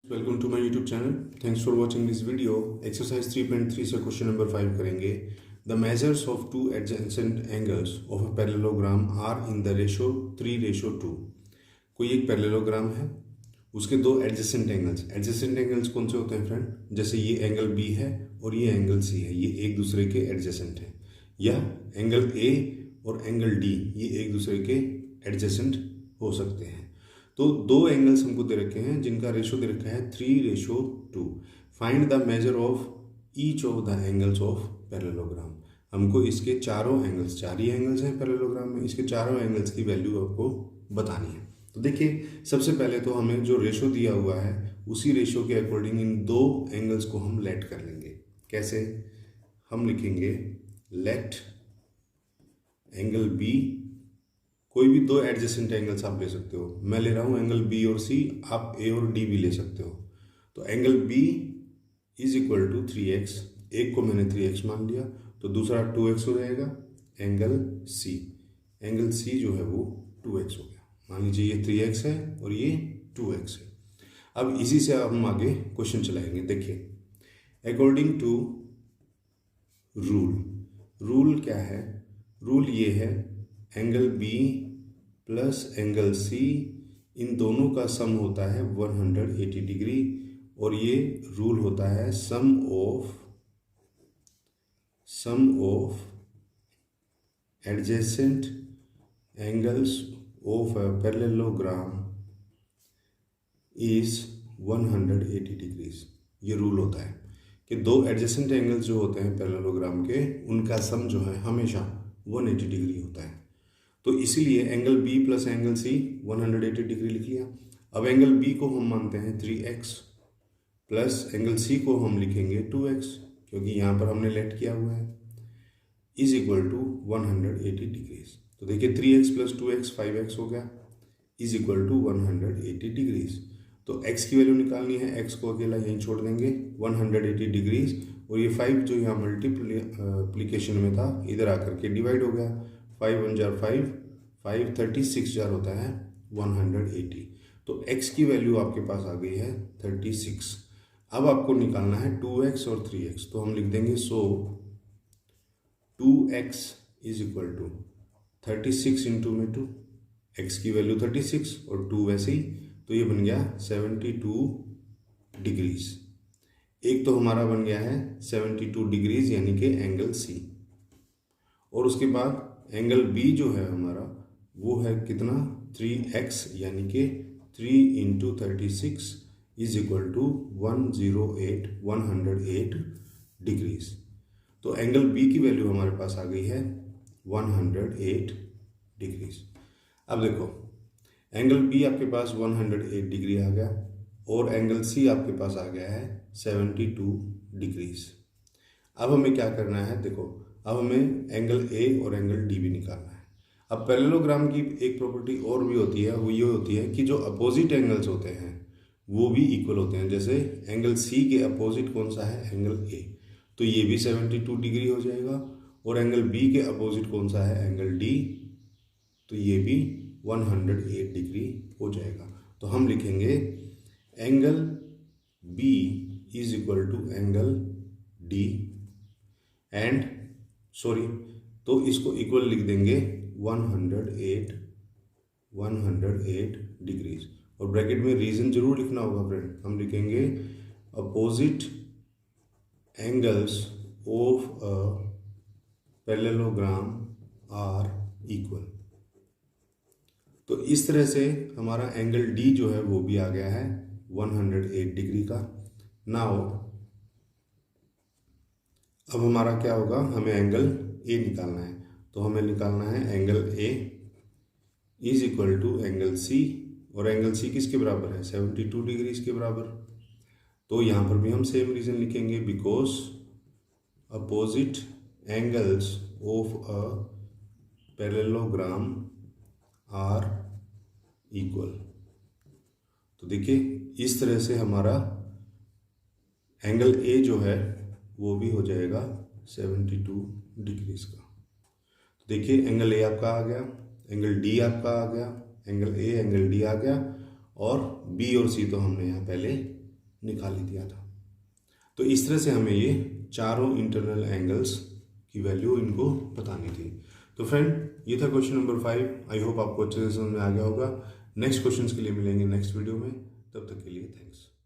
Welcome to my YouTube channel. Thanks for watching this video. Exercise 3.3 से question number 5 करेंगे। The measures of two adjacent angles of a parallelogram are in the ratio 3:2। कोई एक parallelogram है, उसके दो adjacent angles कौन से होते हैं फ्रेंड? जैसे ये एंगल बी है और ये एंगल सी है, ये एक दूसरे के एडजेसेंट हैं। या एंगल ए और एंगल डी, ये एक दूसरे के एडजेसेंट हो सकते हैं। तो दो एंगल्स हमको दे रखे हैं जिनका रेशो दे रखा है 3:2। Find the measure of each of the angles of parallelogram. हमको इसके चारों एंगल्स, चार ही एंगल्स हैं पैरेललोग्राम में, इसके चारों एंगल्स की वैल्यू आपको बतानी है। तो देखिए, सबसे पहले तो हमें जो रेशो दिया हुआ है उसी रेशो के अकॉर्डिंग इन दो एंगल्स को हम लेट कर लेंगे। कैसे? हम लिखेंगे लेट एंगल बी, कोई भी दो एडजेसेंट एंगल्स आप ले सकते हो। मैं ले रहा हूं एंगल बी और सी, आप ए और डी भी ले सकते हो। तो angle B is equal to 3x, एक को मैंने 3x मान लिया तो दूसरा 2x हो जाएगा। एंगल सी जो है वो 2x हो गया। मान लीजिए ये 3x है और ये 2x है। अब इसी से हम आगे क्वेश्चन चलाएंगे। देखिए, अकॉर्डिंग टू रूल क्या है? रूल ये है, angle B plus angle C, इन दोनों का सम होता है 180 डिग्री। और ये रूल होता है sum of adjacent angles of a parallelogram is 180 degrees. ये रूल होता है कि दो एडजेसेंट एंगल्स जो होते हैं पैरेललोग्राम के, उनका सम जो है हमेशा 180 डिग्री होता है। तो इसीलिए angle B plus angle C 180 degree लिख लिया। अब एंगल बी को हम मानते हैं 3x प्लस एंगल सी को हम लिखेंगे 2x, क्योंकि यहाँ पर हमने लेट किया हुआ है, इज इक्वल टू 180 डिग्रीज। तो देखिए 3x प्लस 2x 5x हो गया, इज इक्वल टू 180 डिग्रीज। तो x की वैल्यू निकालनी है, x को अकेला यहीं छोड़ देंगे 180 डिग्रीज, और ये 5 जो यहाँ मल्टीप्लिकेशन में था इधर आकर के डिवाइड हो गया। 5 1 जार 5, 5 36 जार होता है 180। तो x की वैल्यू आपके पास आ गई है 36। अब आपको निकालना है 2x और 3x, तो हम लिख देंगे so 2x is equal to 36 into में 2, x की वैल्यू 36 और 2 वैसे ही, तो ये बन गया 72 डिग्रीज। एक तो हमारा बन गया है 72 डिग्रीज यानी कि एंगल सी। और उसके बाद एंगल बी जो है हमारा वो है कितना? 3x यानी कि 3 into 36 is equal to 108 degrees. तो एंगल बी की वैल्यू हमारे पास आ गई है 108 डिग्रीज। अब देखो, एंगल बी आपके पास 108 डिग्री आ गया और एंगल सी आपके पास आ गया है 72 डिग्रीज। अब हमें क्या करना है? देखो, अब हमें एंगल ए और एंगल डी भी निकालना है। अब पैरेललोग्राम की एक प्रॉपर्टी और भी होती है, वो ये होती है कि जो अपोजिट एंगल्स होते हैं वो भी इक्वल होते हैं। जैसे एंगल सी के अपोजिट कौन सा है? एंगल ए, तो ये भी 72 डिग्री हो जाएगा। और एंगल बी के अपोजिट कौन सा है? एंगल डी, तो ये भी 108 डिग्री हो जाएगा। तो हम लिखेंगे angle B is equal to angle D and तो इसको इक्वल लिख देंगे 108 डिग्रीज। और ब्रैकेट में रीजन जरूर लिखना होगा फ्रेंड। हम लिखेंगे opposite angles of a parallelogram are equal. तो इस तरह से हमारा एंगल डी जो है वो भी आ गया है 108 डिग्री का। नाउ अब हमारा क्या होगा? हमें एंगल ए निकालना है। तो हमें निकालना है angle A is equal to angle C, और एंगल सी किसके बराबर है? 72 डिग्रीज के बराबर। तो यहाँ पर भी हम सेम रीजन लिखेंगे, because opposite angles of a parallelogram are equal. तो देखिए, इस तरह से हमारा एंगल ए जो है वो भी हो जाएगा 72 डिग्रीज का। तो देखिए, एंगल ए आपका आ गया, एंगल डी आपका आ गया, एंगल ए एंगल डी आ गया, और बी और सी तो हमने यहाँ पहले निकाल ही दिया था। तो इस तरह से हमें ये चारों इंटरनल एंगल्स की वैल्यू इनको बतानी थी। तो फ्रेंड, ये था क्वेश्चन नंबर 5। आई होप आपको अच्छे से समझ में आ गया होगा। नेक्स्ट क्वेश्चंस के लिए मिलेंगे नेक्स्ट वीडियो में, तब तक के लिए थैंक्स।